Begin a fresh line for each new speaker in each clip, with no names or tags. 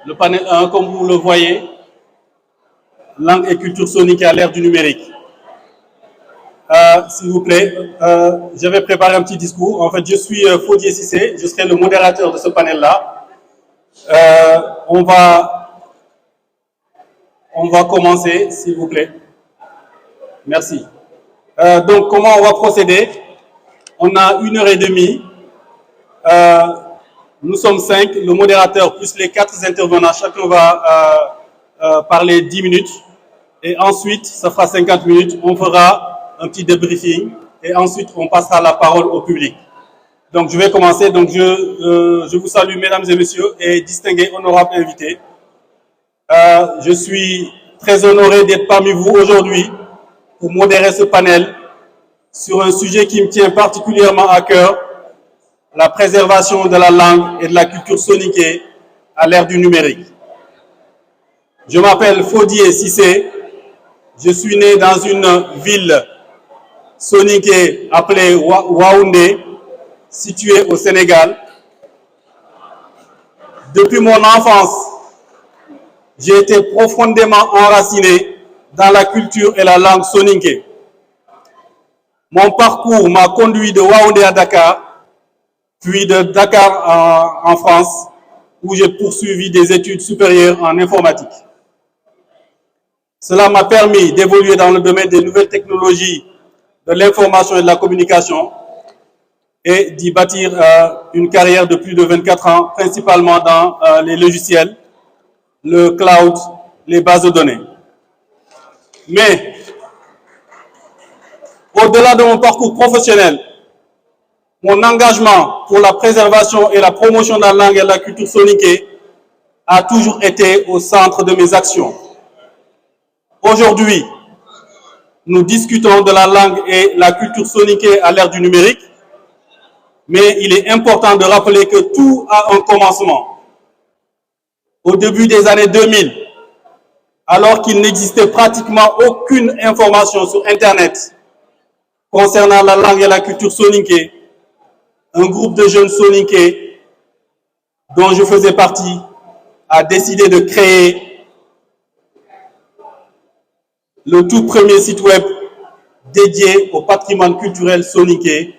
Le panel 1, comme vous le voyez, langue et culture sonique à l'ère du numérique. S'il vous plaît, j'avais préparé un petit discours. En fait, je suis Fodié Cissé, je serai le modérateur de ce panel-là. On va commencer, s'il vous plaît. Merci. Donc, comment on va procéder? On a 1h30. Nous sommes 5, le modérateur plus les 4 intervenants. Chacun va parler 10 minutes. Et ensuite, ça fera 50 minutes. On fera un petit débriefing. Et ensuite, on passera la parole au public. Donc, je vais commencer. Donc, je vous salue, mesdames et messieurs, et distingués, honorables invités. Je suis très honoré d'être parmi vous aujourd'hui pour modérer ce panel sur un sujet qui me tient particulièrement à cœur, la préservation de la langue et de la culture soniquée à l'ère du numérique. Je m'appelle Fodié Cissé, je suis né dans une ville soniquée appelée Waoundé, située au Sénégal. Depuis mon enfance, j'ai été profondément enraciné dans la culture et la langue soninké. Mon parcours m'a conduit de Waoundé à Dakar, puis de Dakar en France, où j'ai poursuivi des études supérieures en informatique. Cela m'a permis d'évoluer dans le domaine des nouvelles technologies de l'information et de la communication et d'y bâtir une carrière de plus de 24 ans, principalement dans les logiciels, le cloud, les bases de données. Mais, au-delà de mon parcours professionnel, mon engagement pour la préservation et la promotion de la langue et de la culture soniquée a toujours été au centre de mes actions. Aujourd'hui, nous discutons de la langue et la culture soniquée à l'ère du numérique, mais il est important de rappeler que tout a un commencement. Au début des années 2000, alors qu'il n'existait pratiquement aucune information sur Internet concernant la langue et la culture soniquée, un groupe de jeunes soniqués dont je faisais partie a décidé de créer le tout premier site web dédié au patrimoine culturel soniqué.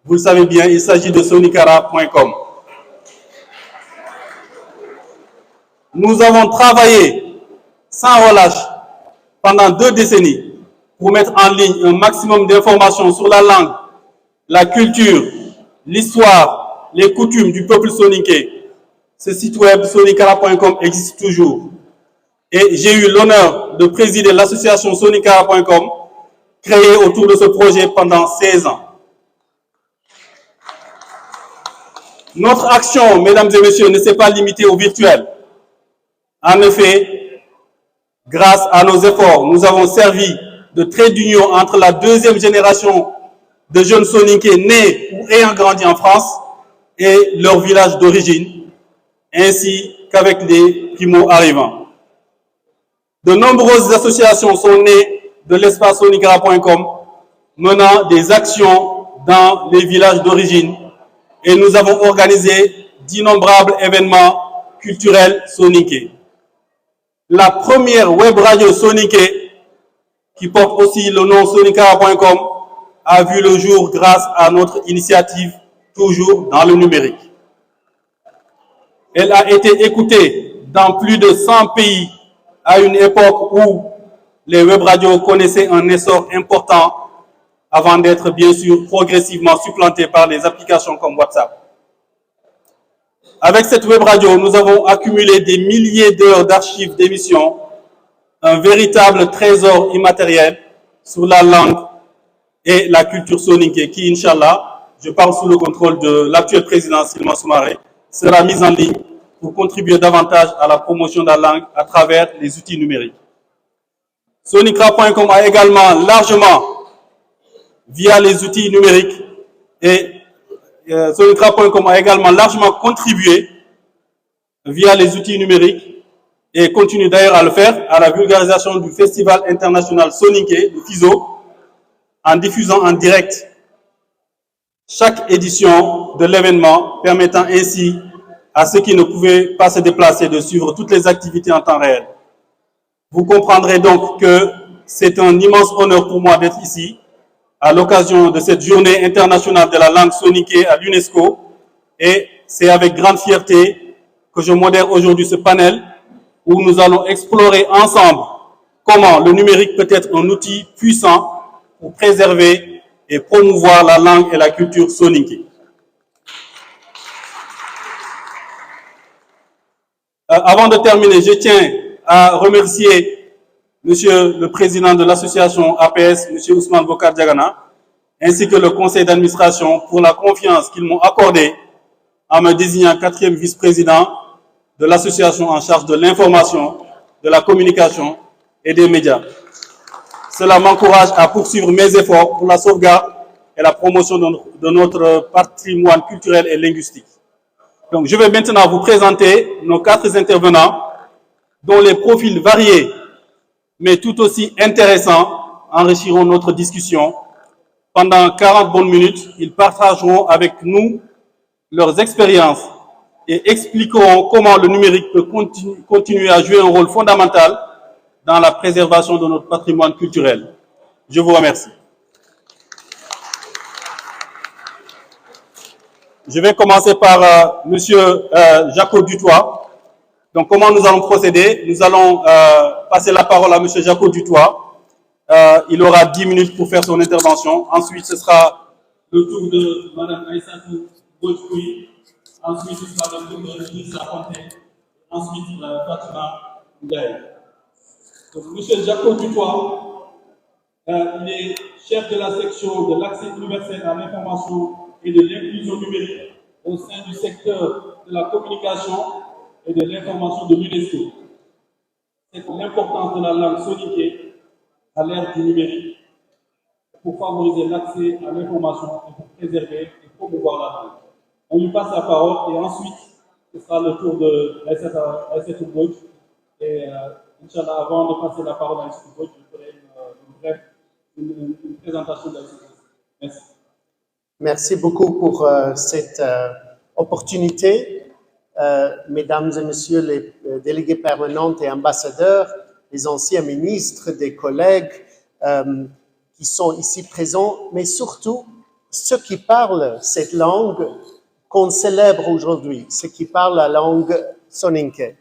Vous le savez bien, il s'agit de sonikara.com. Nous avons travaillé sans relâche pendant 2 décennies pour mettre en ligne un maximum d'informations sur la langue, la culture, l'histoire, les coutumes du peuple soniqué. Ce site web sonikara.com existe toujours. Et j'ai eu l'honneur de présider l'association sonikara.com, créée autour de ce projet pendant 16 ans. Notre action, mesdames et messieurs, ne s'est pas limitée au virtuel. En effet, grâce à nos efforts, nous avons servi de trait d'union entre la 2e génération de jeunes soniqués nés ou ayant grandi en France et leur village d'origine, ainsi qu'avec les primo-arrivants. De nombreuses associations sont nées de l'espace sonikara.com, menant des actions dans les villages d'origine, et nous avons organisé d'innombrables événements culturels soniqués. La première web radio soniquée, qui porte aussi le nom sonikara.com, a vu le jour grâce à notre initiative, toujours dans le numérique. Elle a été écoutée dans plus de 100 pays à une époque où les web radios connaissaient un essor important avant d'être bien sûr progressivement supplantés par les applications comme WhatsApp. Avec cette web radio, nous avons accumulé des milliers d'heures d'archives d'émissions, un véritable trésor immatériel sur la langue et la culture sonique qui, Inch'Allah, je parle sous le contrôle de l'actuel président Silma Soumaré, sera mise en ligne pour contribuer davantage à la promotion de la langue à travers les outils numériques. Sonikara.com a également largement, via les outils numériques, et Sonikara.com a également largement contribué via les outils numériques et continue d'ailleurs à le faire à la vulgarisation du Festival international soniqué, le FISO, en diffusant en direct chaque édition de l'événement, permettant ainsi à ceux qui ne pouvaient pas se déplacer de suivre toutes les activités en temps réel. Vous comprendrez donc que c'est un immense honneur pour moi d'être ici à l'occasion de cette journée internationale de la langue soninké à l'UNESCO, et c'est avec grande fierté que je modère aujourd'hui ce panel où nous allons explorer ensemble comment le numérique peut être un outil puissant pour préserver et promouvoir la langue et la culture soninké. Avant de terminer, je tiens à remercier Monsieur le Président de l'association APS, Monsieur Ousmane Bokar Diagana, ainsi que le conseil d'administration pour la confiance qu'ils m'ont accordée en me désignant 4e vice-président de l'association en charge de l'information, de la communication et des médias. Cela m'encourage à poursuivre mes efforts pour la sauvegarde et la promotion de notre patrimoine culturel et linguistique. Donc, je vais maintenant vous présenter nos 4 intervenants dont les profils variés, mais tout aussi intéressants, enrichiront notre discussion. Pendant 40 bonnes minutes, ils partageront avec nous leurs expériences et expliqueront comment le numérique peut continuer à jouer un rôle fondamental dans la préservation de notre patrimoine culturel. Je vous remercie. Je vais commencer par Monsieur Jaco Dutoit. Donc, comment nous allons procéder? Nous allons passer la parole à Monsieur Jaco Dutoit. Il aura 10 minutes pour faire son intervention. Ensuite, ce sera le tour de Mme Aïssatou Godkoui. Ensuite, ce sera le tour de Lisa Fontaine. Ensuite, Fatima Ndiaye. Donc, M. Jaco Dutoit, il est chef de la section de l'accès universel à l'information et de l'inclusion numérique au sein du secteur de la communication et de l'information de l'UNESCO. C'est l'importance de la langue soninké à l'ère du numérique pour favoriser l'accès à l'information et pour préserver et promouvoir la langue. On lui passe la parole et ensuite, ce sera le tour de Aïssatou Godj. Et Inch'Allah, avant de passer la parole à Aïssatou Godj, je ferai une présentation d'Aïssatou Godj. Merci.
Merci beaucoup pour cette opportunité. Mesdames et messieurs les délégués permanents et ambassadeurs, les anciens ministres, des collègues qui sont ici présents, mais surtout ceux qui parlent cette langue qu'on célèbre aujourd'hui, ceux qui parlent la langue soninké.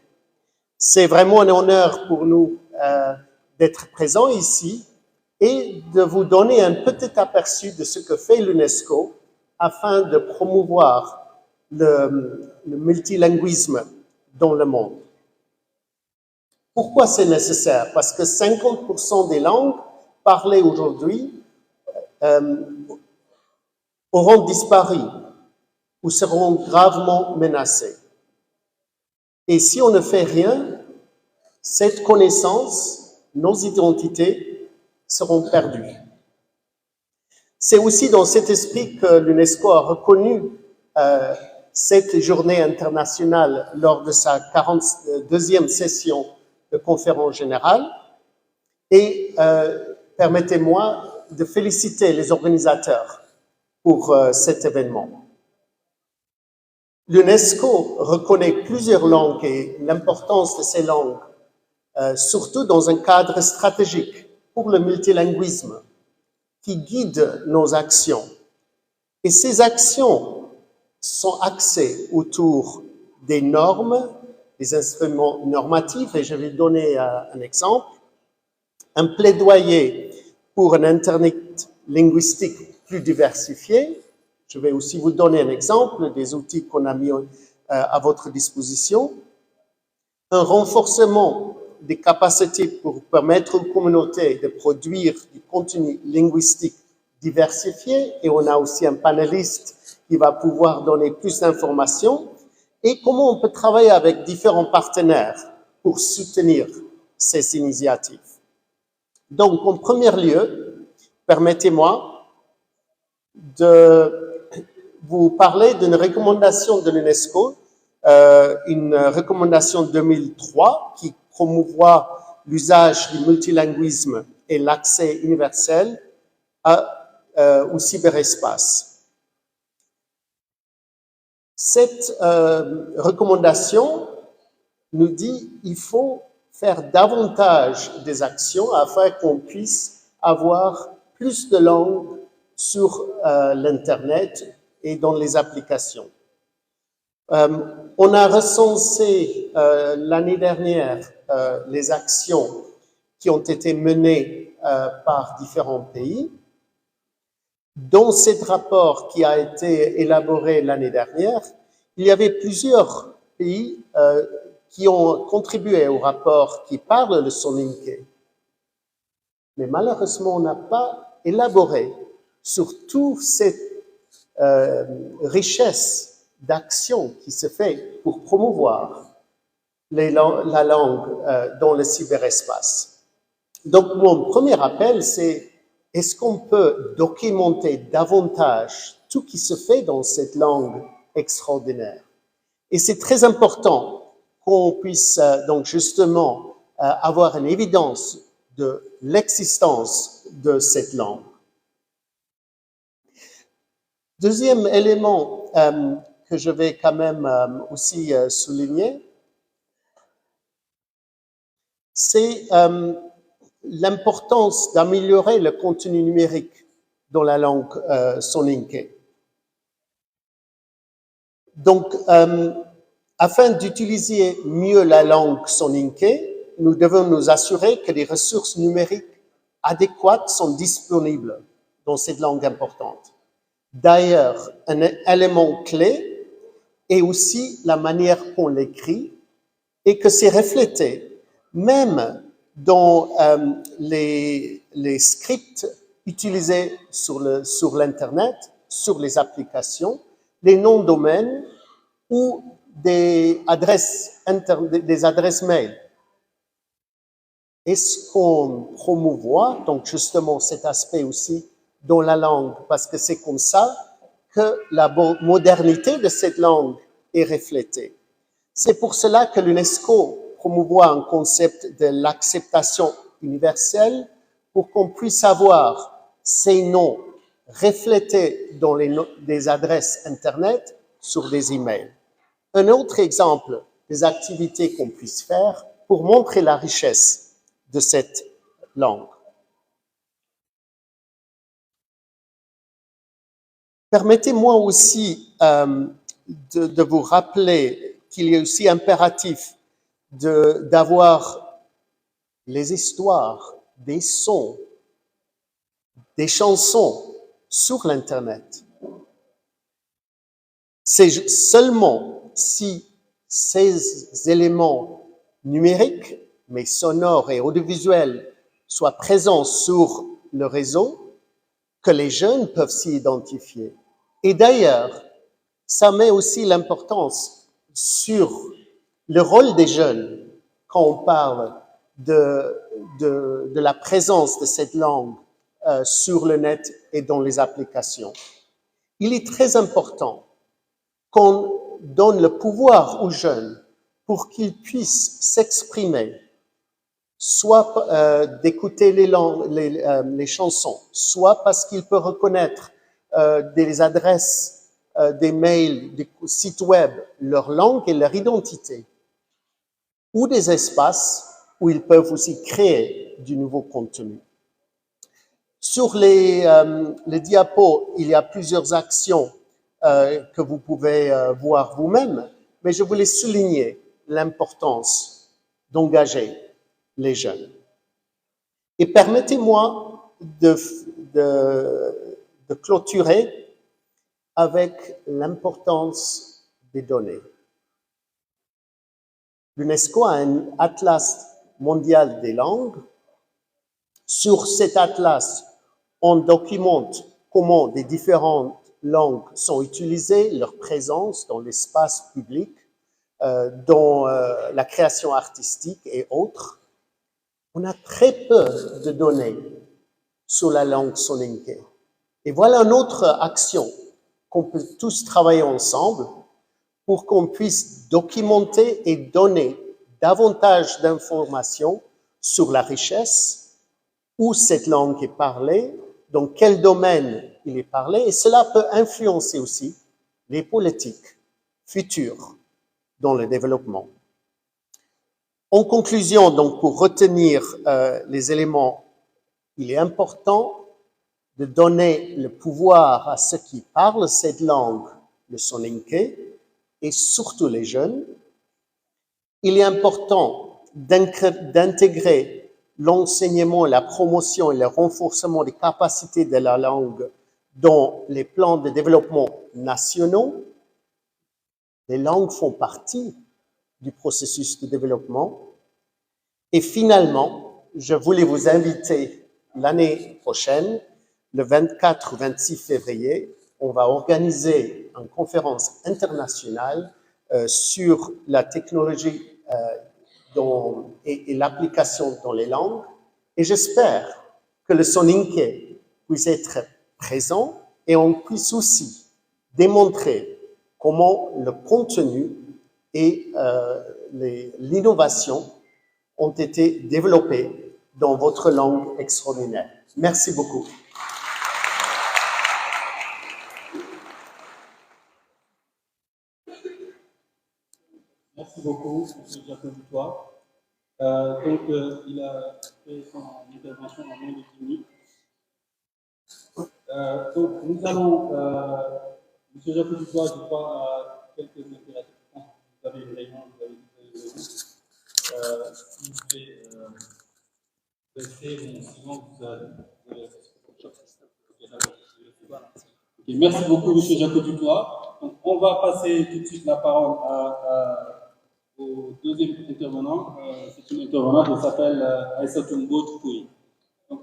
C'est vraiment un honneur pour nous d'être présents ici et de vous donner un petit aperçu de ce que fait l'UNESCO afin de promouvoir le multilinguisme dans le monde. Pourquoi c'est nécessaire? Parce que 50% des langues parlées aujourd'hui auront disparu ou seront gravement menacées. Et si on ne fait rien, cette connaissance, nos identités, seront perdues. C'est aussi dans cet esprit que l'UNESCO a reconnu cette journée internationale lors de sa 42e session de conférence générale. Et permettez-moi de féliciter les organisateurs pour cet événement. L'UNESCO reconnaît plusieurs langues et l'importance de ces langues, surtout dans un cadre stratégique pour le multilinguisme qui guide nos actions. Et ces actions sont axées autour des normes, des instruments normatifs, et je vais donner un exemple, un plaidoyer pour un Internet linguistique plus diversifié. Je vais aussi vous donner un exemple des outils qu'on a mis à votre disposition. Un renforcement des capacités pour permettre aux communautés de produire du contenu linguistique diversifié. Et on a aussi un panéliste qui va pouvoir donner plus d'informations. Et comment on peut travailler avec différents partenaires pour soutenir ces initiatives. Donc, en premier lieu, permettez-moi de vous parler d'une recommandation de l'UNESCO, une recommandation 2003 qui promouvoit l'usage du multilinguisme et l'accès universel au cyberespace. Cette recommandation nous dit qu'il faut faire davantage des actions afin qu'on puisse avoir plus de langues sur l'Internet et dans les applications. On a recensé l'année dernière les actions qui ont été menées par différents pays. Dans ce rapport qui a été élaboré l'année dernière, il y avait plusieurs pays qui ont contribué au rapport qui parle de Soninké. Mais malheureusement, on n'a pas élaboré sur toute cette richesse d'action qui se fait pour promouvoir la langue dans le cyberespace. Donc, mon premier appel, c'est est-ce qu'on peut documenter davantage tout ce qui se fait dans cette langue extraordinaire? Et c'est très important qu'on puisse donc justement avoir une évidence de l'existence de cette langue. Deuxième élément que je vais quand même aussi souligner, c'est l'importance d'améliorer le contenu numérique dans la langue soninké. Donc, afin d'utiliser mieux la langue soninké, nous devons nous assurer que des ressources numériques adéquates sont disponibles dans cette langue importante. D'ailleurs, un élément clé est aussi la manière qu'on l'écrit et que c'est reflété même dans les scripts utilisés sur l'Internet, sur les applications, les noms de domaine ou des adresses mail. Est-ce qu'on promouvoit donc justement cet aspect aussi dans la langue, parce que c'est comme ça que la modernité de cette langue est reflétée. C'est pour cela que l'UNESCO promouvoit un concept de l'acceptation universelle pour qu'on puisse avoir ces noms reflétés dans des adresses Internet sur des emails. Un autre exemple des activités qu'on puisse faire pour montrer la richesse de cette langue. Permettez-moi aussi de vous rappeler qu'il est aussi impératif d'avoir les histoires, des sons, des chansons sur l'Internet. C'est seulement si ces éléments numériques, mais sonores et audiovisuels, soient présents sur le réseau que les jeunes peuvent s'y identifier. Et d'ailleurs, ça met aussi l'importance sur le rôle des jeunes quand on parle de la présence de cette langue sur le net et dans les applications. Il est très important qu'on donne le pouvoir aux jeunes pour qu'ils puissent s'exprimer, soit d'écouter les chansons, soit parce qu'ils peuvent reconnaître des adresses, des mails, des sites web, leur langue et leur identité, ou des espaces où ils peuvent aussi créer du nouveau contenu. Sur les diapos, il y a plusieurs actions que vous pouvez voir vous-même, mais je voulais souligner l'importance d'engager les jeunes. Et permettez-moi de clôturer avec l'importance des données. L'UNESCO a un atlas mondial des langues. Sur cet atlas, on documente comment des différentes langues sont utilisées, leur présence dans l'espace public, dans la création artistique et autres. On a très peu de données sur la langue soninké. Et voilà une autre action qu'on peut tous travailler ensemble pour qu'on puisse documenter et donner davantage d'informations sur la richesse, où cette langue est parlée, dans quel domaine il est parlé, et cela peut influencer aussi les politiques futur dans le développement. En conclusion, donc, pour retenir les éléments, il est important de donner le pouvoir à ceux qui parlent cette langue, le Soninké, et surtout les jeunes. Il est important d'intégrer l'enseignement, la promotion et le renforcement des capacités de la langue dans les plans de développement nationaux. Les langues font partie du processus de développement. Et finalement, je voulais vous inviter l'année prochaine, le 24 ou 26 février, on va organiser une conférence internationale sur la technologie et l'application dans les langues. Et j'espère que le Soninké puisse être présent et on puisse aussi démontrer comment le contenu et l'innovation ont été développés dans votre langue extraordinaire. Merci beaucoup.
Merci beaucoup, M. Jacob Dutoit. Il a fait son intervention en moins de 10 minutes. Nous allons, M. Jacob Dutoit, je crois, à quelques impératifs. Vous avez une réunion, vous avez si vous voulez rester, sinon vous avez... Merci beaucoup, M. Jacob Dutoit. Donc, on va passer tout de suite la parole au deuxième intervenant. C'est une intervenante qui s'appelle Aïssatou Mbodj Pouye.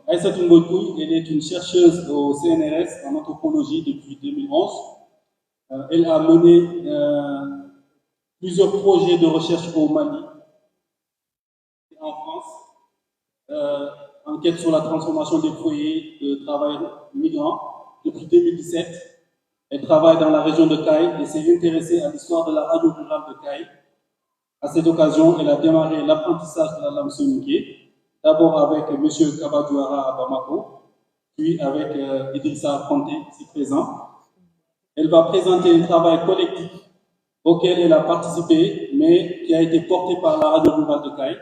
Aïssatou Mbodj Pouye, elle est une chercheuse au CNRS en anthropologie depuis 2011. Elle a mené plusieurs projets de recherche au Mali et en France. Enquête sur la transformation des foyers de travailleurs migrants depuis 2017. Elle travaille dans la région de Caille et s'est intéressée à l'histoire de la radio rurale de Caille. À cette occasion, elle a démarré l'apprentissage de la langue soninké, d'abord avec M. Kabadouara à Bamako, puis avec Idrissa Konté, ici présent. Elle va présenter un travail collectif auquel elle a participé, mais qui a été porté par la radio rurale de Caille.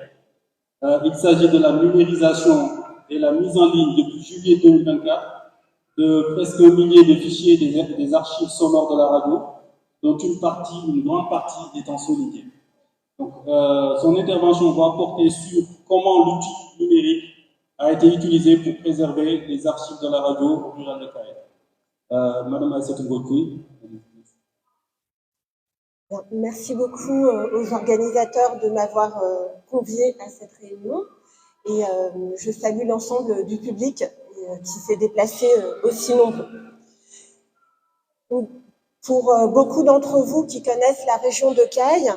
Il s'agit de la numérisation et la mise en ligne depuis juillet 2024 de presque 1 millier de fichiers des archives sonores de la radio, dont une grande partie est en soninké. Donc, son intervention va porter sur comment l'outil numérique a été utilisé pour préserver les archives de la radio rurale de Caille. Madame Aïssatou Mbodj Pouye.
Merci beaucoup aux organisateurs de m'avoir convié à cette réunion et je salue l'ensemble du public qui s'est déplacé aussi nombreux. Pour beaucoup d'entre vous qui connaissent la région de Caille,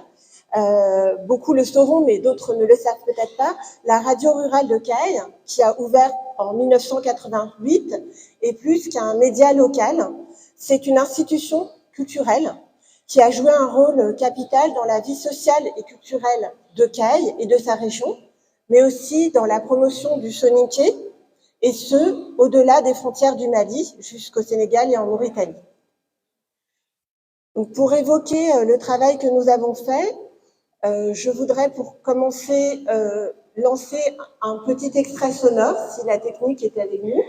beaucoup le sauront, mais d'autres ne le savent peut-être pas, la radio rurale de Caille, qui a ouvert en 1988, est plus qu'un média local. C'est une institution culturelle qui a joué un rôle capital dans la vie sociale et culturelle de Caille et de sa région, mais aussi dans la promotion du soninké, et ce, au-delà des frontières du Mali, jusqu'au Sénégal et en Mauritanie. Donc, pour évoquer le travail que nous avons fait, je voudrais pour commencer lancer un petit extrait sonore, si la technique est avec nous.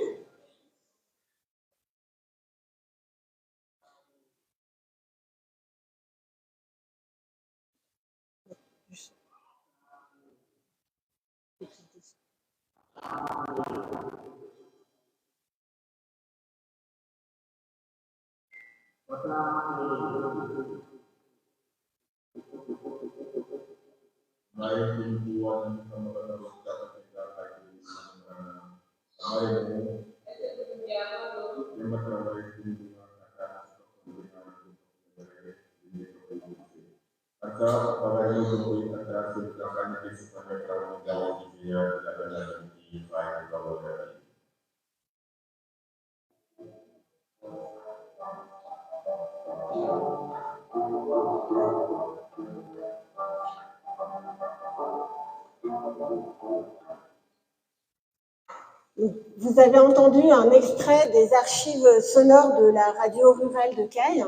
Vous avez entendu un extrait des archives sonores de la radio rurale de Caille.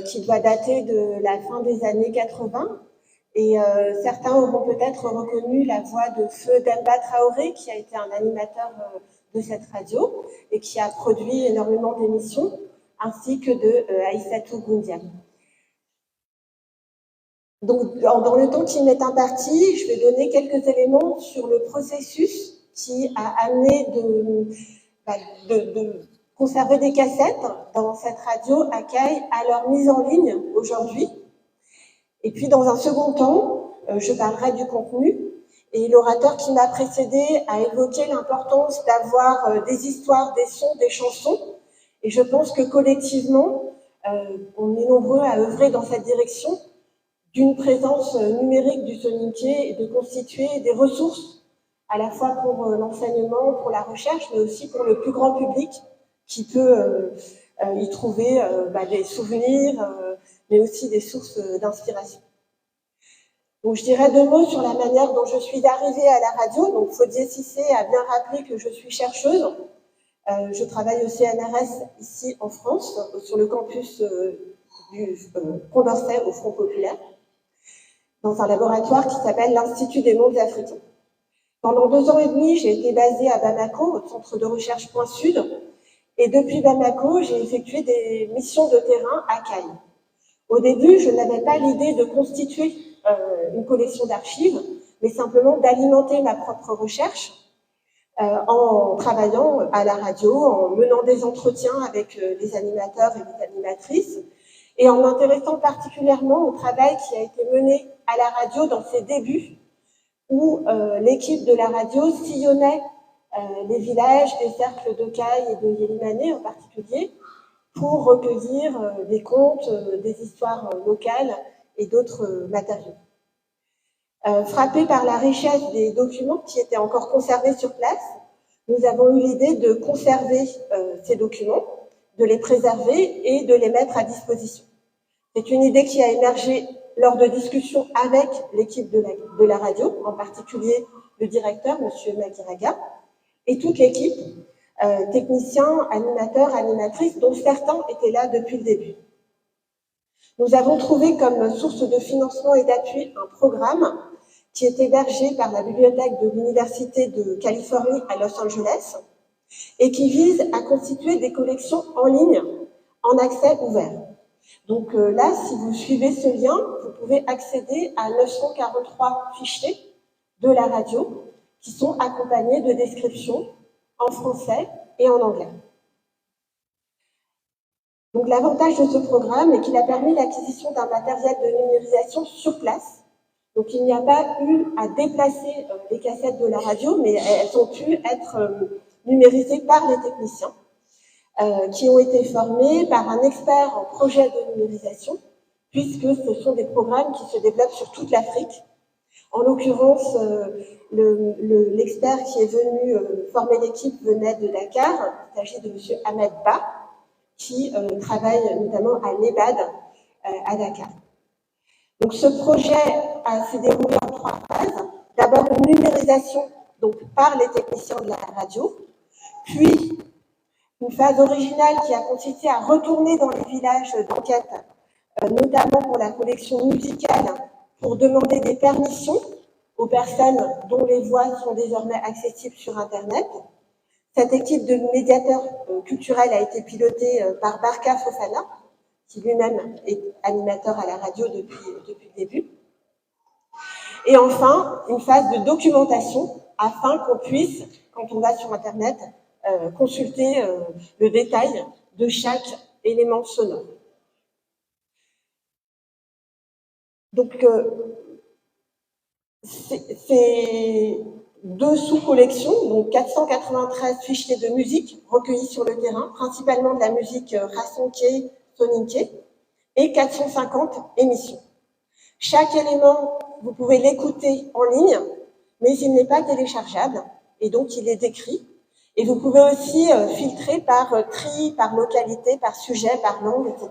qui doit dater de la fin des années 80. Et certains auront peut-être reconnu la voix de feu Demba Traoré, qui a été un animateur de cette radio et qui a produit énormément d'émissions, ainsi que de Aïssatou Goundia. Donc, dans le temps qui m'est imparti, je vais donner quelques éléments sur le processus qui a amené de conserver des cassettes dans cette radio à Caille à leur mise en ligne aujourd'hui. Et puis, dans un second temps, je parlerai du contenu. Et l'orateur qui m'a précédé a évoqué l'importance d'avoir des histoires, des sons, des chansons. Et je pense que collectivement, on est nombreux à œuvrer dans cette direction d'une présence numérique du soninké et de constituer des ressources à la fois pour l'enseignement, pour la recherche, mais aussi pour le plus grand public qui peut y trouver des souvenirs, mais aussi des sources d'inspiration. Donc, je dirais 2 mots sur la manière dont je suis arrivée à la radio. Donc, Fodie Cissé a bien rappelé que je suis chercheuse. Je travaille au CNRS ici en France, sur le campus du Condorcet au Front Populaire, dans un laboratoire qui s'appelle l'Institut des mondes africains. Pendant 2 ans et demi, j'ai été basée à Bamako, au centre de recherche Point Sud, et depuis Bamako, j'ai effectué des missions de terrain à Caille. Au début, je n'avais pas l'idée de constituer une collection d'archives, mais simplement d'alimenter ma propre recherche en travaillant à la radio, en menant des entretiens avec les animateurs et les animatrices, et en m'intéressant particulièrement au travail qui a été mené à la radio dans ses débuts, où l'équipe de la radio sillonnait les villages, des cercles de Caille et de Yélimané en particulier, pour recueillir des contes, des histoires locales et d'autres matériaux. Frappés par la richesse des documents qui étaient encore conservés sur place, nous avons eu l'idée de conserver ces documents, de les préserver et de les mettre à disposition. C'est une idée qui a émergé lors de discussions avec l'équipe de la radio, en particulier le directeur, M. Maguiraga, et toute l'équipe, techniciens, animateurs, animatrices, dont certains étaient là depuis le début. Nous avons trouvé comme source de financement et d'appui un programme qui est hébergé par la bibliothèque de l'Université de Californie à Los Angeles et qui vise à constituer des collections en ligne en accès ouvert. Donc là, si vous suivez ce lien, vous pouvez accéder à 943 fichiers de la radio qui sont accompagnés de descriptions en français et en anglais. Donc l'avantage de ce programme est qu'il a permis l'acquisition d'un matériel de numérisation sur place. Donc il n'y a pas eu à déplacer les cassettes de la radio, mais elles ont pu être numérisées par les techniciens qui ont été formés par un expert en projet de numérisation, puisque ce sont des programmes qui se développent sur toute l'Afrique. En l'occurrence, l'expert qui est venu former l'équipe venait de Dakar. Il s'agit de M. Ahmed Ba, qui travaille notamment à l'EBAD à Dakar. Donc ce projet s'est déroulé en 3 phases. D'abord une numérisation donc, par les techniciens de la radio, puis une phase originale qui a consisté à retourner dans les villages d'enquête, notamment pour la collection musicale, pour demander des permissions aux personnes dont les voix sont désormais accessibles sur Internet. Cette équipe de médiateurs culturels a été pilotée par Barka Fofana, qui lui-même est animateur à la radio depuis le début. Et enfin, une phase de documentation afin qu'on puisse, quand on va sur Internet, consulter le détail de chaque élément sonore. Donc, ces 2 sous-collections, donc 493 fichiers de musique recueillis sur le terrain, principalement de la musique rassonké, soninké, et 450 émissions. Chaque élément, vous pouvez l'écouter en ligne, mais il n'est pas téléchargeable, et donc il est décrit. Et vous pouvez aussi filtrer par tri, par localité, par sujet, par langue, etc.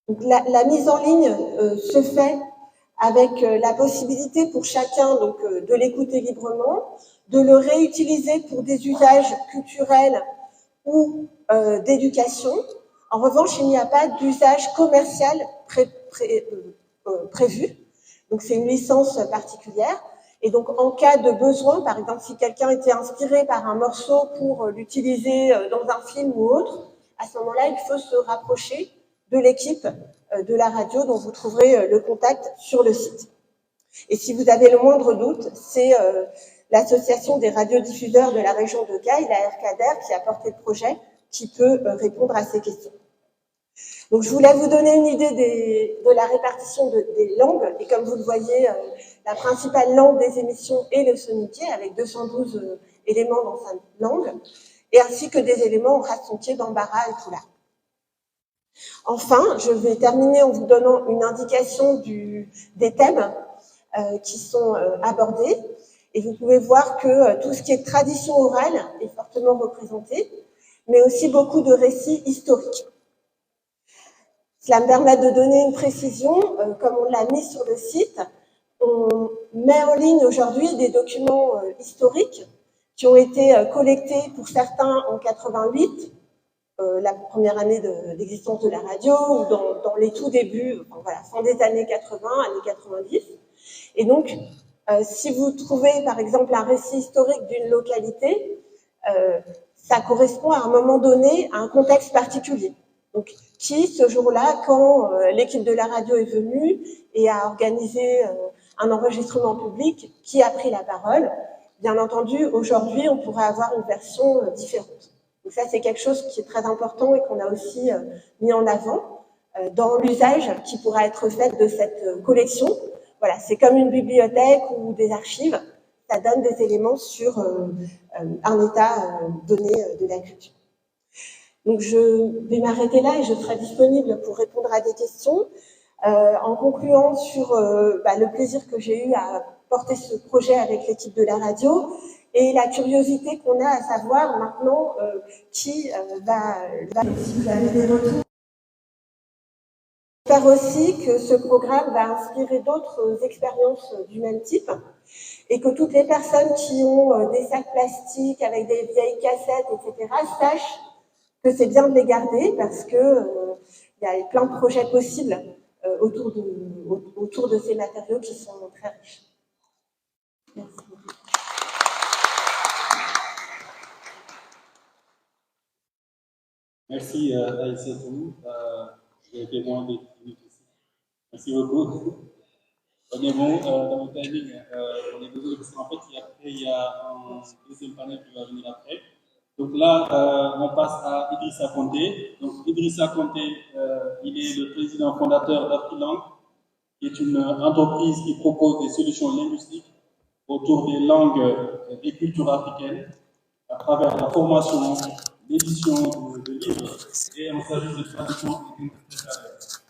Donc, la mise en ligne se fait avec la possibilité pour chacun de l'écouter librement, de le réutiliser pour des usages culturels ou d'éducation. En revanche, il n'y a pas d'usage commercial prévu. Donc, c'est une licence particulière. Et donc, en cas de besoin, par exemple, si quelqu'un était inspiré par un morceau pour l'utiliser dans un film ou autre, à ce moment-là, il faut se rapprocher de l'équipe de la radio dont vous trouverez le contact sur le site. Et si vous avez le moindre doute, c'est l'association des radiodiffuseurs de la région de Caille, la RCADER, qui a porté le projet, qui peut répondre à ces questions. Donc, je voulais vous donner une idée de la répartition des langues. Et comme vous le voyez, la principale langue des émissions est le soniqué, avec 212 éléments dans sa langue, et ainsi que des éléments en race-soniqué, bambara et pula. Enfin, je vais terminer en vous donnant une indication des thèmes qui sont abordés. Et vous pouvez voir que tout ce qui est tradition orale est fortement représenté, mais aussi beaucoup de récits historiques. Cela me permet de donner une précision, comme on l'a mis sur le site, on met en ligne aujourd'hui des documents historiques qui ont été collectés pour certains en 88, la première année d'existence de la radio, ou dans les tout débuts, enfin, voilà, fin des années 80, années 90. Et donc, si vous trouvez par exemple un récit historique d'une localité, ça correspond à un moment donné à un contexte particulier. Donc, qui, ce jour-là, quand l'équipe de la radio est venue et a organisé un enregistrement public, qui a pris la parole? Bien entendu, aujourd'hui, on pourrait avoir une version différente. Donc ça, c'est quelque chose qui est très important et qu'on a aussi mis en avant dans l'usage qui pourra être fait de cette collection. Voilà, c'est comme une bibliothèque ou des archives. Ça donne des éléments sur un état donné de la culture. Donc, je vais m'arrêter là et je serai disponible pour répondre à des questions. En concluant sur le plaisir que j'ai eu à porter ce projet avec l'équipe de la radio et la curiosité qu'on a à savoir maintenant qui va, si vous avez des retours. J'espère aussi que ce programme va inspirer d'autres expériences du même type et que toutes les personnes qui ont des sacs plastiques avec des vieilles cassettes, etc., sachent que c'est bien de les garder parce que il y a plein de projets possibles autour de ces matériaux qui sont très riches. Merci.
Merci Aïssatou. J'ai été moins de 10 minutes ici. Merci beaucoup. On est bon dans le timing. On est désolé parce qu'en fait, il y a un deuxième panel qui va venir après. Donc là, on passe à Idrissa Conté. Donc Idrissa Conté, il est le président fondateur d'Afrilang, qui est une entreprise qui propose des solutions linguistiques autour des langues et cultures africaines à travers la formation, l'édition de livres et un service de traduction et d'interprétation.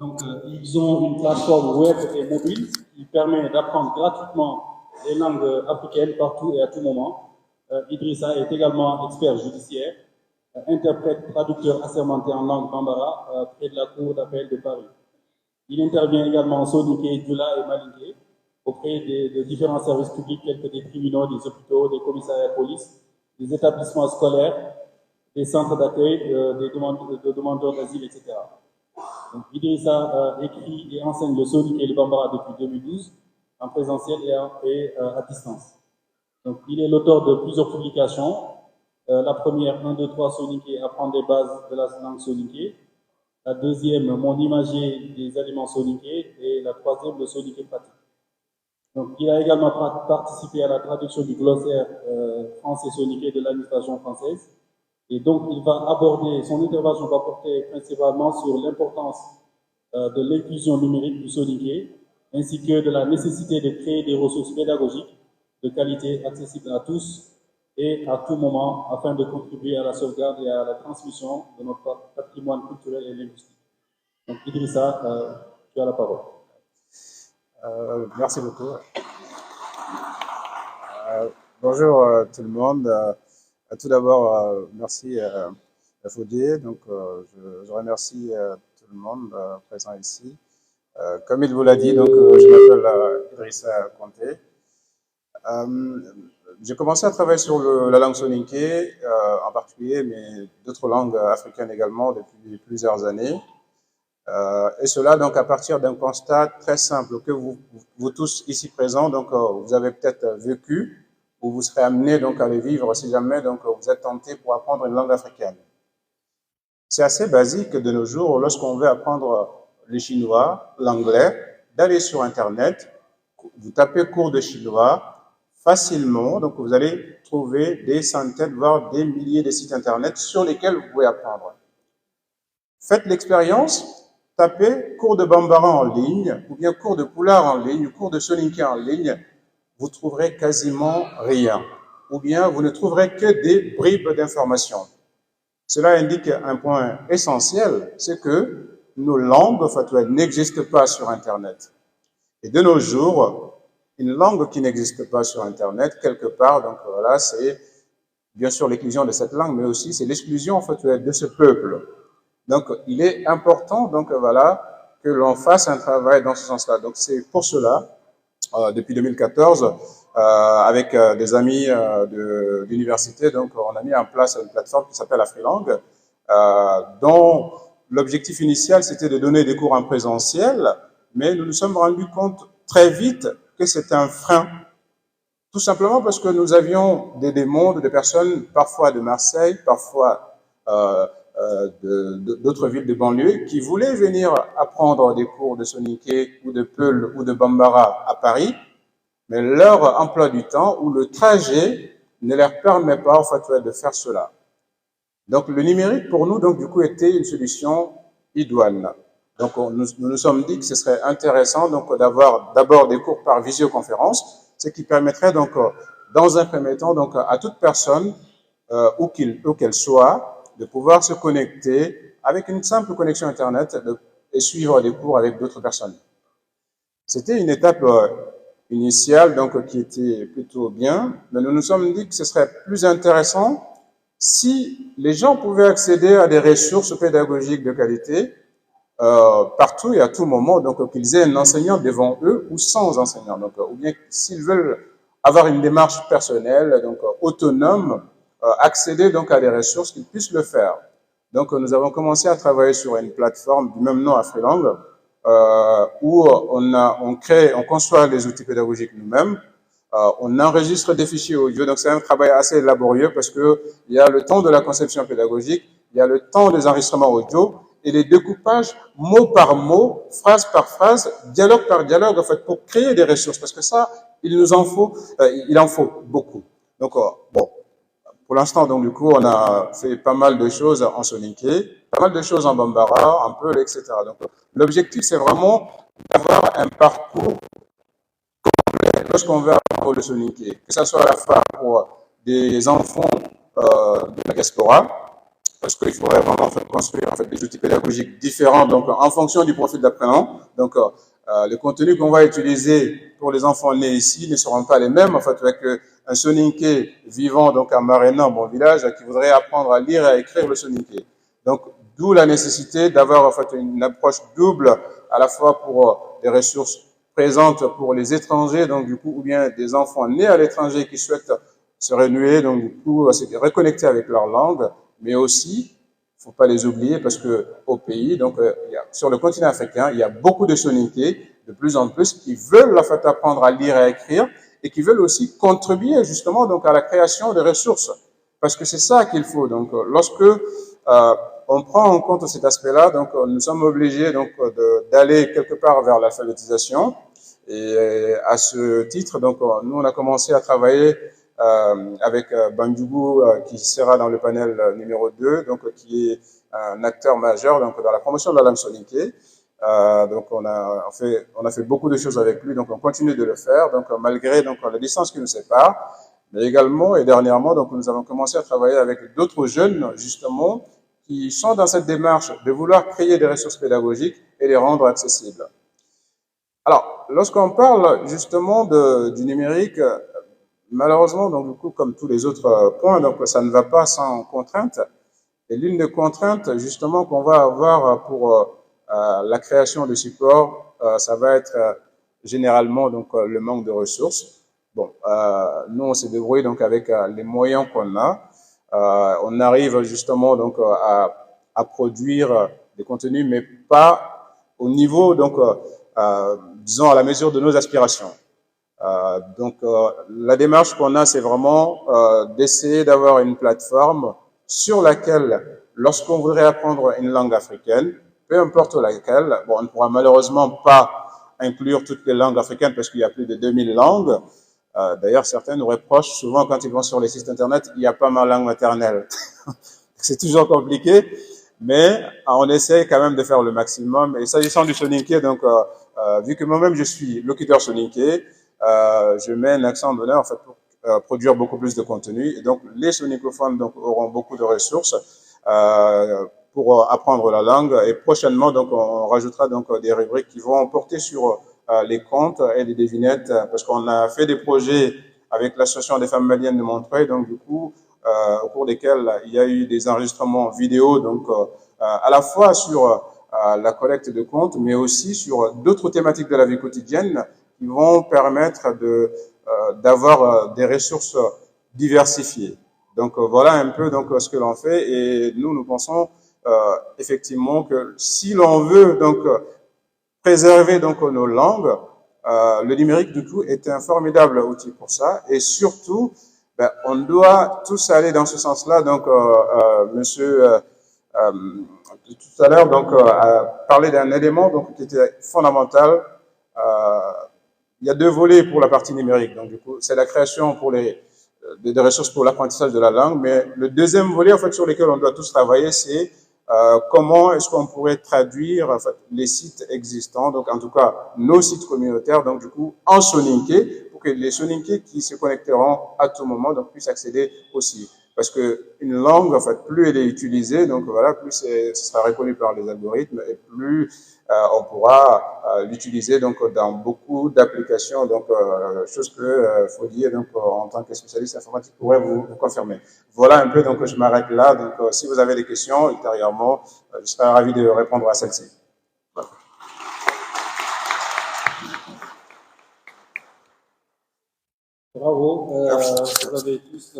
Donc, ils ont une plateforme web et mobile qui permet d'apprendre gratuitement les langues africaines partout et à tout moment. Idrissa est également expert judiciaire, interprète, traducteur assermenté en langue bambara près de la Cour d'appel de Paris. Il intervient également en soniké, dula et malinké auprès de différents services publics tels que des tribunaux, des hôpitaux, des commissariats de police, des établissements scolaires, des centres d'accueil, des demandeurs d'asile, etc. Donc, Idrissa écrit et enseigne le soniké et le bambara depuis 2012, en présentiel et à distance. Donc, il est l'auteur de plusieurs publications. La première, 1, 2, 3 soniké, apprendre les bases de la langue soniké. La deuxième, mon imagier des aliments soniqués. Et la troisième, le soniqué pratique. Donc, il a également participé à la traduction du glossaire français soniqué de l'administration française. Et donc, son intervention va porter principalement sur l'importance de l'inclusion numérique du soniqué, ainsi que de la nécessité de créer des ressources pédagogiques de qualité accessibles à tous et à tout moment, afin de contribuer à la sauvegarde et à la transmission de notre patrimoine culturel et linguistique. Donc, Idrissa, tu as la parole.
Merci beaucoup. Bonjour tout le monde. Tout d'abord, merci à Fodé. Donc, je remercie tout le monde présent ici. Comme il vous l'a dit, donc, je m'appelle Idrissa Conté. j'ai commencé à travailler sur la langue soninké en particulier, mais d'autres langues africaines également depuis plusieurs années. Et cela donc à partir d'un constat très simple que vous tous ici présents donc vous avez peut-être vécu ou vous serez amenés donc à le vivre si jamais donc vous êtes tenté pour apprendre une langue africaine. C'est assez basique de nos jours lorsqu'on veut apprendre le chinois, l'anglais, d'aller sur Internet, vous tapez cours de chinois facilement, donc vous allez trouver des centaines, voire des milliers de sites Internet sur lesquels vous pouvez apprendre. Faites l'expérience, tapez cours de Bambara en ligne, ou bien cours de Pulaar en ligne, ou cours de Soninké en ligne, vous trouverez quasiment rien. Ou bien vous ne trouverez que des bribes d'informations. Cela indique un point essentiel, c'est que nos langues fatouées n'existent pas sur Internet. Et de nos jours, une langue qui n'existe pas sur Internet, quelque part, donc voilà, c'est bien sûr l'inclusion de cette langue, mais aussi c'est l'exclusion fatouée de ce peuple. Donc, il est important, donc voilà, que l'on fasse un travail dans ce sens-là. Donc, c'est pour cela, depuis 2014, avec des amis d'université, donc on a mis en place une plateforme qui s'appelle Afrilang, dont l'objectif initial, c'était de donner des cours en présentiel, mais nous nous sommes rendus compte très vite que c'était un frein. Tout simplement parce que nous avions des demandes de personnes, parfois de Marseille, parfois d'autres villes de banlieue, qui voulaient venir apprendre des cours de Soninké ou de Peul ou de Bambara à Paris, mais leur emploi du temps ou le trajet ne leur permet pas en fait de faire cela. Donc le numérique pour nous donc du coup était une solution idoine. Donc nous nous sommes dit que ce serait intéressant donc d'avoir d'abord des cours par visioconférence, ce qui permettrait donc dans un premier temps donc à toute personne où qu'elle soit de pouvoir se connecter avec une simple connexion Internet et suivre des cours avec d'autres personnes. C'était une étape initiale donc qui était plutôt bien, mais nous nous sommes dit que ce serait plus intéressant si les gens pouvaient accéder à des ressources pédagogiques de qualité partout et à tout moment, donc qu'ils aient un enseignant devant eux ou sans enseignant, donc ou bien s'ils veulent avoir une démarche personnelle, donc autonome, accéder donc à des ressources, qu'ils puissent le faire. Donc nous avons commencé à travailler sur une plateforme du même nom, Afrilang, où on conçoit les outils pédagogiques nous-mêmes, on enregistre des fichiers audio, donc c'est un travail assez laborieux parce que il y a le temps de la conception pédagogique, il y a le temps des enregistrements audio et les découpages mot par mot, phrase par phrase, dialogue par dialogue, en fait, pour créer des ressources, parce que ça, il en faut beaucoup. Donc bon. Pour l'instant, donc, du coup, on a fait pas mal de choses en Soninké, pas mal de choses en Bambara, en Peul, etc. Donc, l'objectif, c'est vraiment d'avoir un parcours complet lorsqu'on veut apprendre le Soninké, que ce soit à la fois pour des enfants de la diaspora, parce qu'il faudrait vraiment construire en fait, des outils pédagogiques différents, donc en fonction du profil d'apprenant. Donc, les contenus qu'on va utiliser pour les enfants nés ici ne seront pas les mêmes, en fait, avec un Soninké vivant donc à Marena, mon village, qui voudrait apprendre à lire et à écrire le Soninké. Donc, d'où la nécessité d'avoir en fait une approche double, à la fois pour des ressources présentes pour les étrangers, donc du coup, ou bien des enfants nés à l'étranger qui souhaitent se renouer, donc du coup, se reconnecter avec leur langue, mais aussi, faut pas les oublier parce que au pays, donc sur le continent africain, il y a beaucoup de Soninké, de plus en plus, qui veulent en fait apprendre à lire et à écrire et qui veulent aussi contribuer justement donc à la création de ressources, parce que c'est ça qu'il faut. Donc, lorsque on prend en compte cet aspect-là, donc nous sommes obligés donc d'aller quelque part vers l'alphabétisation. Et à ce titre, donc nous on a commencé à travailler avec Bandjougou qui sera dans le panel numéro 2, donc qui est un acteur majeur donc dans la promotion de la langue soninké. Donc on a fait beaucoup de choses avec lui, donc on continue de le faire, donc malgré donc la distance qui nous sépare, mais également et dernièrement donc nous avons commencé à travailler avec d'autres jeunes justement qui sont dans cette démarche de vouloir créer des ressources pédagogiques et les rendre accessibles. Alors, lorsqu'on parle justement du numérique, malheureusement, donc du coup, comme tous les autres points, donc ça ne va pas sans contrainte. Et l'une des contraintes justement qu'on va avoir pour la création de support, ça va être généralement donc le manque de ressources. bon, nous, on se débrouille donc avec les moyens qu'on a. On arrive justement donc à produire des contenus, mais pas au niveau, donc, disons, à la mesure de nos aspirations. Donc, la démarche qu'on a, c'est vraiment d'essayer d'avoir une plateforme sur laquelle, lorsqu'on voudrait apprendre une langue africaine, peu importe laquelle, bon, on ne pourra malheureusement pas inclure toutes les langues africaines parce qu'il y a plus de 2000 langues. D'ailleurs, certains nous reprochent souvent quand ils vont sur les sites internet, il n'y a pas ma langue maternelle. C'est toujours compliqué, mais on essaie quand même de faire le maximum. Et s'agissant du soninké, donc, vu que moi-même je suis locuteur soninké, je mets un accent d'honneur en fait pour produire beaucoup plus de contenu. Et donc, les sonicophones donc auront beaucoup de ressources pour apprendre la langue. Et prochainement, donc, on rajoutera donc des rubriques qui vont porter sur les contes et les devinettes, parce qu'on a fait des projets avec l'association des femmes maliennes de Montreuil. Donc, du coup, au cours desquels il y a eu des enregistrements vidéo, donc à la fois sur la collecte de comptes, mais aussi sur d'autres thématiques de la vie quotidienne qui vont permettre d'avoir des ressources diversifiées. Donc voilà un peu donc ce que l'on fait, et nous pensons effectivement que si l'on veut donc préserver donc nos langues, le numérique du coup est un formidable outil pour ça, et surtout ben, on doit tous aller dans ce sens-là. Donc, monsieur, tout à l'heure, donc, a parlé d'un élément donc, qui était fondamental. Il y a deux volets pour la partie numérique. Donc, du coup, c'est la création pour des ressources pour l'apprentissage de la langue. Mais le deuxième volet, en fait, sur lequel on doit tous travailler, c'est comment est-ce qu'on pourrait traduire en fait, les sites existants, donc en tout cas nos sites communautaires, donc du coup en soninké, pour que les soninké qui se connecteront à tout moment donc puissent accéder aussi. Parce que une langue, en fait, plus elle est utilisée, donc voilà, plus ce sera reconnu par les algorithmes et plus on pourra l'utiliser donc dans beaucoup d'applications. Donc chose que Faudier, donc en tant que spécialiste informatique, pourrait vous confirmer. Voilà un peu, donc je m'arrête là. Donc si vous avez des questions ultérieurement, je serai ravi de répondre à celles-ci. Voilà.
Bravo, vous avez tous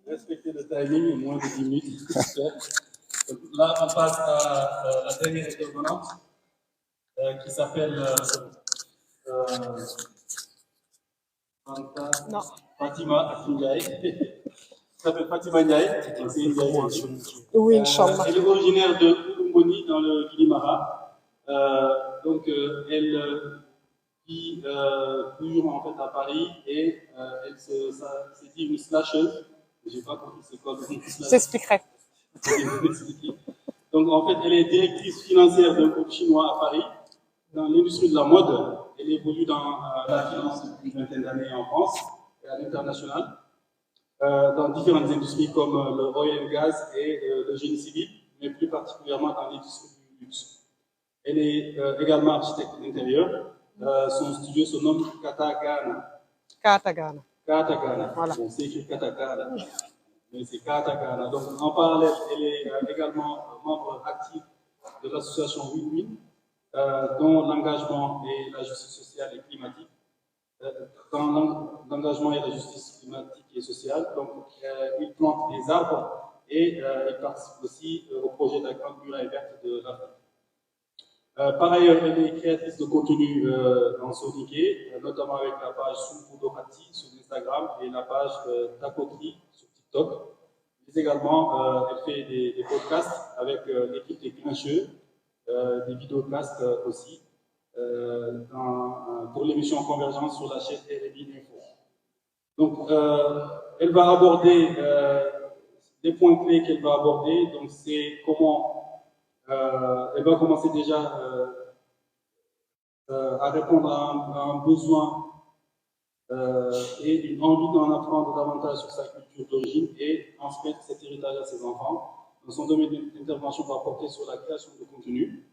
respecté le timing, moins de 10 minutes. Là, on passe à la dernière intervenante qui s'appelle Fatima Ndiaye. S'appelle Fatima Ndiaye.
Oui, Inch'Allah.
Elle est originaire de Umboni dans le Guinimara. Donc, elle vit toujours en fait à Paris, et elle c'est dit une slasheuse. Je n'ai pas compris c'est quoi le slash.
J'expliquerai.
Donc, en fait, elle est directrice financière d'un groupe chinois à Paris, dans l'industrie de la mode. Elle évolue dans la finance depuis une vingtaine d'années en France et à l'international, dans différentes industries comme le oil and gas et le génie civil, mais plus particulièrement dans l'industrie du luxe. Elle est également architecte d'intérieur. Son studio se nomme Katagana.
Katagana.
Katagana.
Voilà.
Bon, c'est écrit Katagana, mais c'est Katagana. Donc, en parallèle, elle est également membre actif de l'association Win-Win, dont l'engagement et la justice sociale et climatique. Dans l'engagement et la justice climatique et sociale, donc il plante des arbres et il participe aussi au projet de la Grande Muraille Verte de l'Afrique. Par ailleurs, elle est créatrice de contenu en soninké, notamment avec la page Sumpudohati sur Instagram et la page Takokri sur TikTok. Mais également, elle fait des podcasts avec l'équipe des Grincheux, des vidéocasts aussi, pour l'émission Convergence sur la chaîne RMI Info. Donc, elle va aborder des points clés qu'elle va aborder. Donc, c'est comment elle va commencer déjà à répondre à un besoin et une envie d'en apprendre davantage sur sa culture d'origine et transmettre cet héritage à ses enfants. Dans son domaine d'intervention va porter sur la création de contenu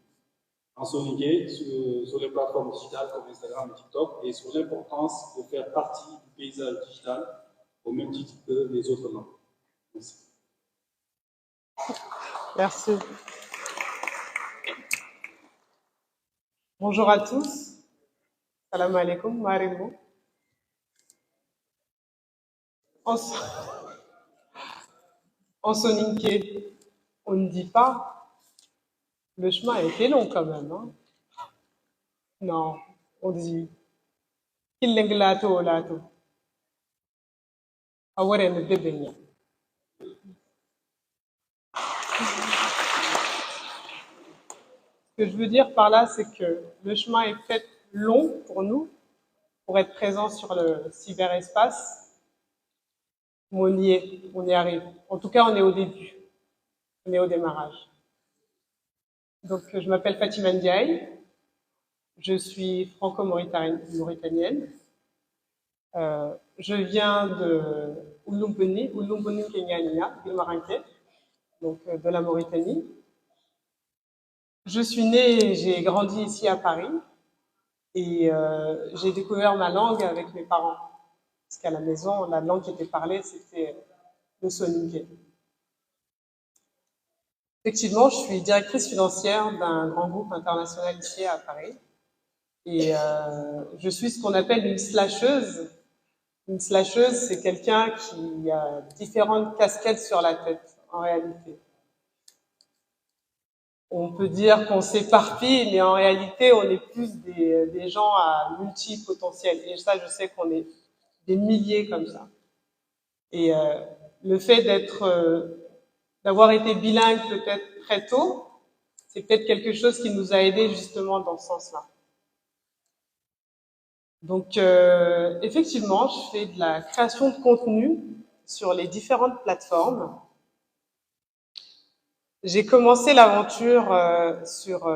en soninké sur les plateformes digitales comme Instagram et TikTok, et sur l'importance de faire partie du paysage digital au même titre que les autres langues. Merci.
Merci. Bonjour à tous. Salam alaikum, Marimu. En, en soninké, on ne dit pas, le chemin a été long quand même. Hein? Non, on dit, Kilenglato olato. Aware ne debenya. Ce que je veux dire par là, c'est que le chemin est fait long pour nous, pour être présent sur le cyberespace. Mais on y arrive. En tout cas, on est au début, on est au démarrage. Donc, je m'appelle Fatima Ndiaye, je suis franco-mauritanienne. Je viens de Ouloumbeni Kenyania, donc de la Mauritanie. Je suis née, j'ai grandi ici à Paris et j'ai découvert ma langue avec mes parents. Parce qu'à la maison, la langue qui était parlée, c'était le soninké. Effectivement, je suis directrice financière d'un grand groupe international ici à Paris. Et je suis ce qu'on appelle une slasheuse. Une slasheuse, c'est quelqu'un qui a différentes casquettes sur la tête, en réalité. On peut dire qu'on s'éparpille, mais en réalité, on est plus des gens à multipotentiel. Et ça, je sais qu'on est des milliers comme ça. Et le fait d'avoir été bilingue peut-être très tôt, c'est peut-être quelque chose qui nous a aidés justement dans ce sens-là. Donc, effectivement, je fais de la création de contenu sur les différentes plateformes. J'ai commencé l'aventure sur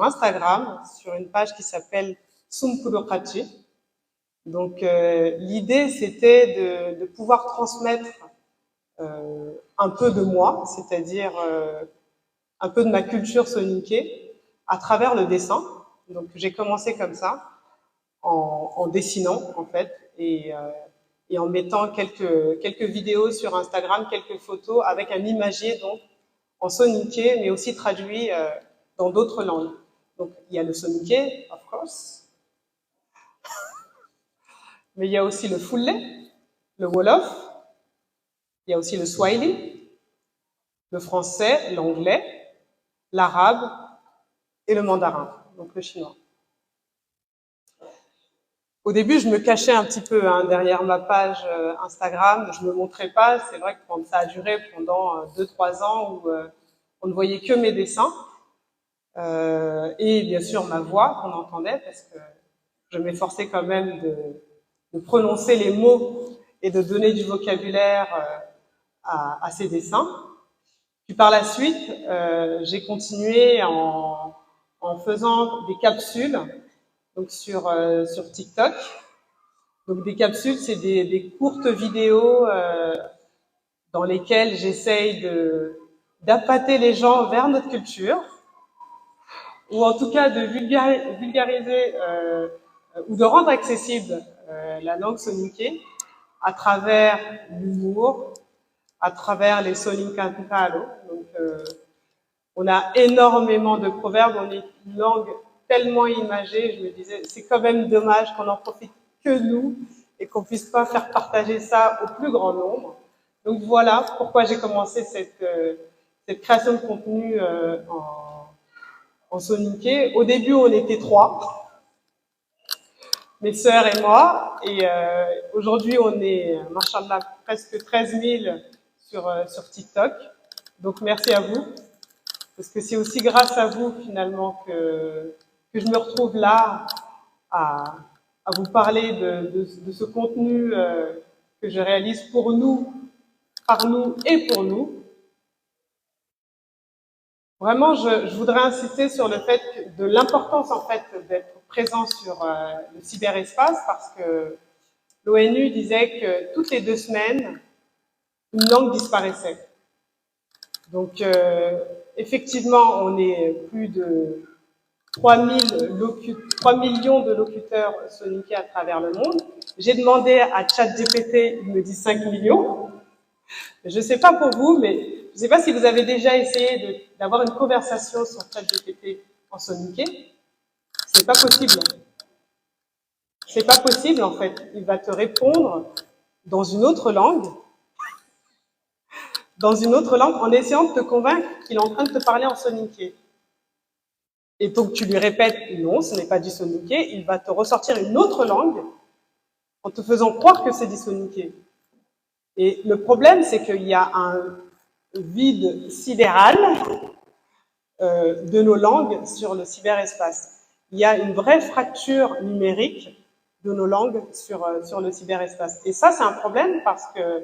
Instagram, sur une page qui s'appelle Sumkudokachi. Donc, l'idée, c'était de pouvoir transmettre un peu de moi, c'est-à-dire un peu de ma culture soninké à travers le dessin. Donc, j'ai commencé comme ça, en dessinant, en fait, et en mettant quelques vidéos sur Instagram, quelques photos avec un imagier, donc, en soninké, mais aussi traduit dans d'autres langues. Donc, il y a le soninké, of course, mais il y a aussi le fulé, le wolof, il y a aussi le swahili, le français, l'anglais, l'arabe et le mandarin, donc le chinois. Au début, je me cachais un petit peu derrière ma page Instagram, je ne me montrais pas. C'est vrai que ça a duré pendant 2-3 ans où on ne voyait que mes dessins et bien sûr ma voix qu'on entendait parce que je m'efforçais quand même de prononcer les mots et de donner du vocabulaire à ces dessins. Puis par la suite, j'ai continué en faisant des capsules donc sur TikTok. Donc des capsules, c'est des courtes vidéos dans lesquelles j'essaye d'appâter les gens vers notre culture, ou en tout cas de vulgariser ou de rendre accessible la langue soninké à travers l'humour, à travers les soninkankalo. Donc on a énormément de proverbes, on est une langue tellement imagée, je me disais, c'est quand même dommage qu'on n'en profite que nous et qu'on puisse pas faire partager ça au plus grand nombre. Donc voilà pourquoi j'ai commencé cette création de contenu en soninké. Au début, on était 3, mes sœurs et moi, et aujourd'hui, on est, machallah, presque 13 000 sur TikTok. Donc merci à vous, parce que c'est aussi grâce à vous finalement que je me retrouve là à vous parler de ce contenu que je réalise pour nous, par nous et pour nous. Vraiment, je voudrais insister sur le fait de l'importance en fait d'être présent sur le cyberespace, parce que l'ONU disait que toutes les 2 semaines, une langue disparaissait. Donc, effectivement, on est plus de 3 millions de locuteurs soninké à travers le monde. J'ai demandé à ChatGPT, il me dit 5 millions. Je ne sais pas pour vous, mais je ne sais pas si vous avez déjà essayé d'avoir une conversation sur ChatGPT en soninké. C'est pas possible. C'est pas possible, en fait. Il va te répondre dans une autre langue, en essayant de te convaincre qu'il est en train de te parler en soninké. Et donc, tu lui répètes, non, ce n'est pas du soninké, il va te ressortir une autre langue en te faisant croire que c'est du soninké. Et le problème, c'est qu'il y a un vide sidéral de nos langues sur le cyberespace. Il y a une vraie fracture numérique de nos langues sur le cyberespace. Et ça, c'est un problème parce que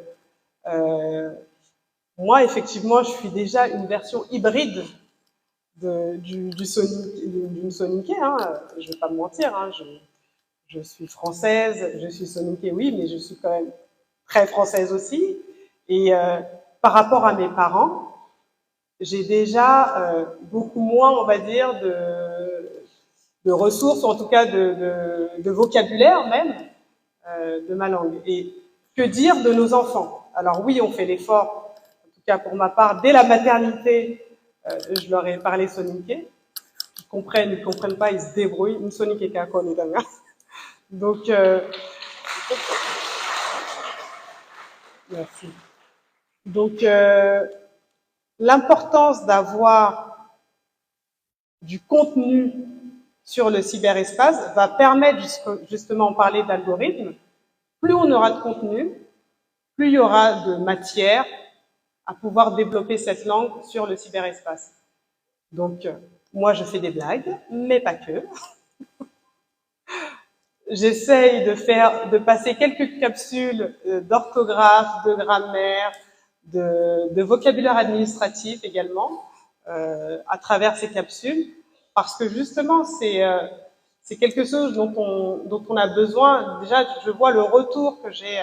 moi, effectivement, je suis déjà une version hybride d'une soninké, hein. Je vais pas me mentir, hein. Je suis française, je suis soninké, oui, mais je suis quand même très française aussi. Et par rapport à mes parents, j'ai déjà beaucoup moins, on va dire, de ressources, en tout cas de vocabulaire même, de ma langue. Et que dire de nos enfants? Alors oui, on fait l'effort, en tout cas pour ma part, dès la maternité, je leur ai parlé soninké. Ils comprennent pas, ils se débrouillent. Une soninké kakon et donc, merci. Donc, l'importance d'avoir du contenu sur le cyberespace va permettre justement de parler d'algorithmes. Plus on aura de contenu, plus il y aura de matière à pouvoir développer cette langue sur le cyberespace. Donc, moi, je fais des blagues, mais pas que. J'essaye de passer quelques capsules d'orthographe, de grammaire, de vocabulaire administratif également, à travers ces capsules, parce que justement, c'est quelque chose dont on a besoin. Déjà, je vois le retour que j'ai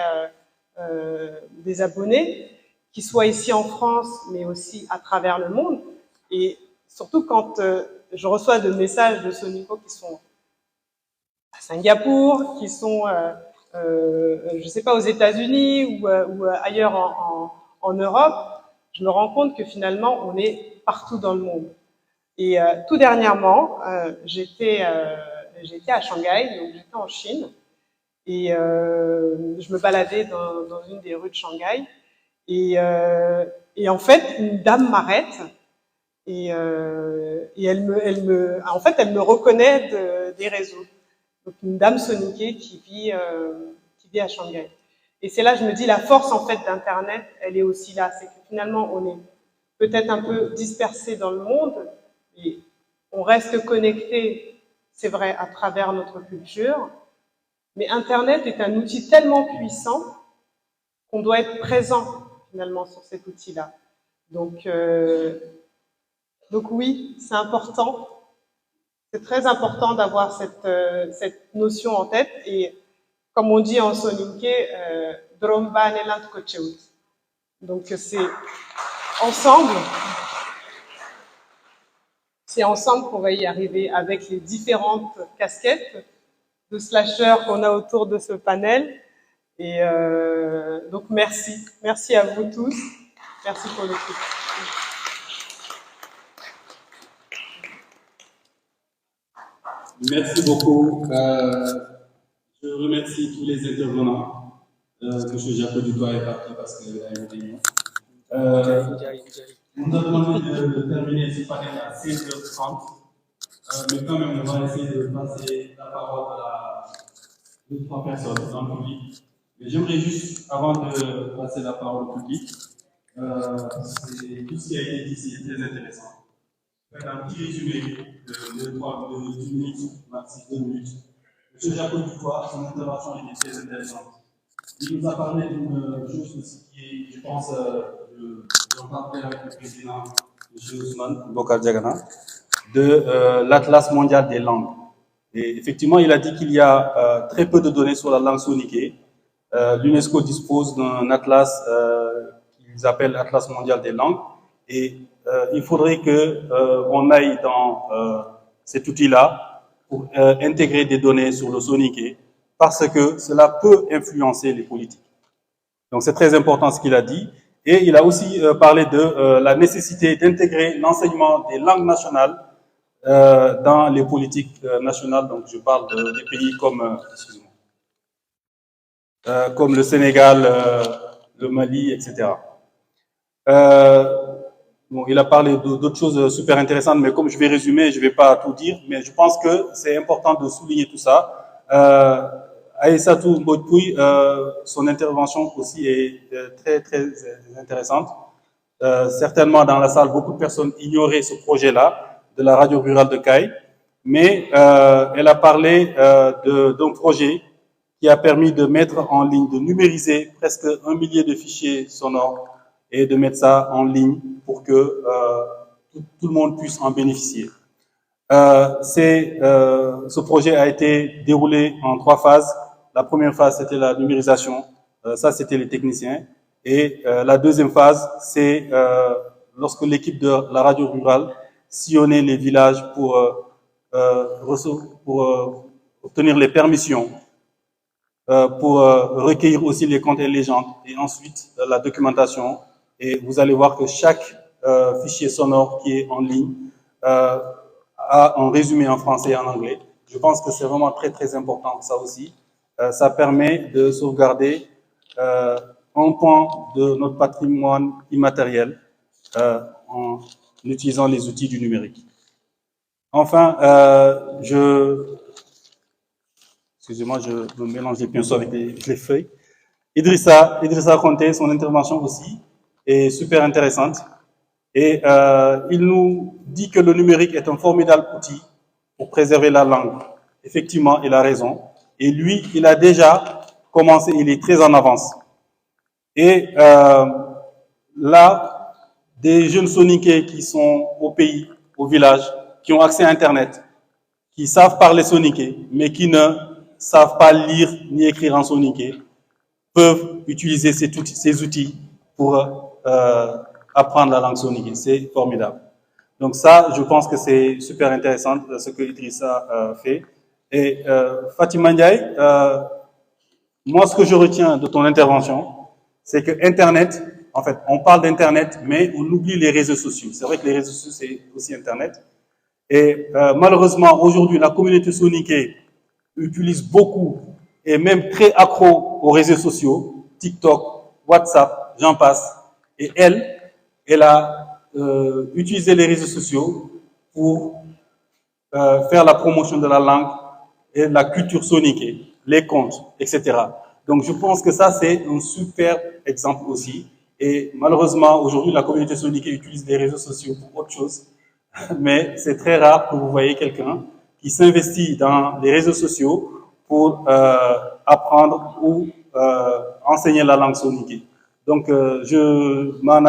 des abonnés, qui soient ici en France, mais aussi à travers le monde. Et surtout quand je reçois des messages de Sonico qui sont à Singapour, qui sont, je sais pas, aux États-Unis ou ailleurs en Europe, je me rends compte que finalement, on est partout dans le monde. Et tout dernièrement, j'étais à Shanghai, donc j'étais en Chine, et je me baladais dans une des rues de Shanghai, et en fait, une dame m'arrête, et elle me reconnaît des réseaux. Donc une dame soninké qui vit à Shanghai. Et c'est là, je me dis, la force en fait d'Internet, elle est aussi là. C'est que finalement, on est peut-être un peu dispersé dans le monde, et on reste connecté, c'est vrai, à travers notre culture. Mais Internet est un outil tellement puissant qu'on doit être présent finalement sur cet outil-là. Donc oui, c'est important. C'est très important d'avoir cette notion en tête. Et comme on dit en soninké, dromba nelant kocheut. Donc c'est ensemble qu'on va y arriver avec les différentes casquettes de slashers qu'on a autour de ce panel. Et donc merci à vous tous. Merci pour l'écoute.
Merci beaucoup. Je remercie tous les intervenants. M. Jacob Dutoit est parti parce qu'il a une réunion. On a demandé de terminer ce panel à 16h30, mais quand même, on va essayer de passer la parole à 2-3 personnes dans le public. Mais j'aimerais juste, avant de passer la parole au public, tout ce qui a été dit, c'est très intéressant. Un petit résumé de 2 minutes, maxi 2 minutes. M. Jacob Dutoit, son intervention était très intéressante. Il nous a parlé d'une chose aussi qui est, je pense, j'en parlais avec le président, M. Ousmane Bokar Diagana, de l'Atlas mondial des langues. Et effectivement, il a dit qu'il y a très peu de données sur la langue soninké. L'UNESCO dispose d'un atlas qu'ils appellent Atlas mondial des langues. Et il faudrait qu'on aille dans cet outil-là pour intégrer des données sur le soninké, parce que cela peut influencer les politiques. Donc c'est très important ce qu'il a dit. Et il a aussi parlé de la nécessité d'intégrer l'enseignement des langues nationales dans les politiques nationales. Donc je parle des pays comme, excusez-moi, comme le Sénégal, le Mali, etc. Bon, il a parlé d'autres choses super intéressantes, mais comme je vais résumer, je ne vais pas tout dire, mais je pense que c'est important de souligner tout ça. Aïssatou Mbodj-Pouy, son intervention aussi est très, très intéressante. Certainement, dans la salle, beaucoup de personnes ignoraient ce projet-là de la radio rurale de Caille, mais elle a parlé d'un projet qui a permis de mettre en ligne, de numériser presque 1 millier de fichiers sonores et de mettre ça en ligne pour que tout le monde puisse en bénéficier. Ce projet a été déroulé en 3 phases. La première phase, c'était la numérisation. Ça, c'était les techniciens. Et la deuxième phase, c'est lorsque l'équipe de la radio rurale sillonnait les villages pour obtenir les permissions, pour recueillir aussi les contes et légendes, et ensuite la documentation. Et vous allez voir que chaque fichier sonore qui est en ligne a un résumé en français et en anglais. Je pense que c'est vraiment très, très important, ça aussi. Ça permet de sauvegarder un pan de notre patrimoine immatériel en utilisant les outils du numérique. Enfin, excusez-moi, je me mélange les pinceaux avec les feuilles. Idrissa Konté, son intervention aussi est super intéressante. Et il nous dit que le numérique est un formidable outil pour préserver la langue. Effectivement, il a raison. Et lui, il a déjà commencé, il est très en avance. Et là, des jeunes soninké qui sont au pays, au village, qui ont accès à Internet, qui savent parler soninké, mais qui ne savent pas lire ni écrire en soninké, peuvent utiliser ces outils pour apprendre la langue soninké. C'est formidable. Donc ça, je pense que c'est super intéressant ce que Idrissa fait. Et Fatima Ndiaye, moi, ce que je retiens de ton intervention, c'est que Internet, en fait, on parle d'Internet, mais on oublie les réseaux sociaux. C'est vrai que les réseaux sociaux, c'est aussi Internet. Et malheureusement, aujourd'hui, la communauté soninké utilise beaucoup et même très accro aux réseaux sociaux, TikTok, WhatsApp, j'en passe. Et elle a utilisé les réseaux sociaux pour faire la promotion de la langue et de la culture soninké, les contes, etc. Donc je pense que ça, c'est un super exemple aussi. Et malheureusement, aujourd'hui, la communauté soninké utilise les réseaux sociaux pour autre chose. Mais c'est très rare que vous voyez quelqu'un qui s'investit dans les réseaux sociaux pour apprendre ou enseigner la langue soninké. Donc, je m'en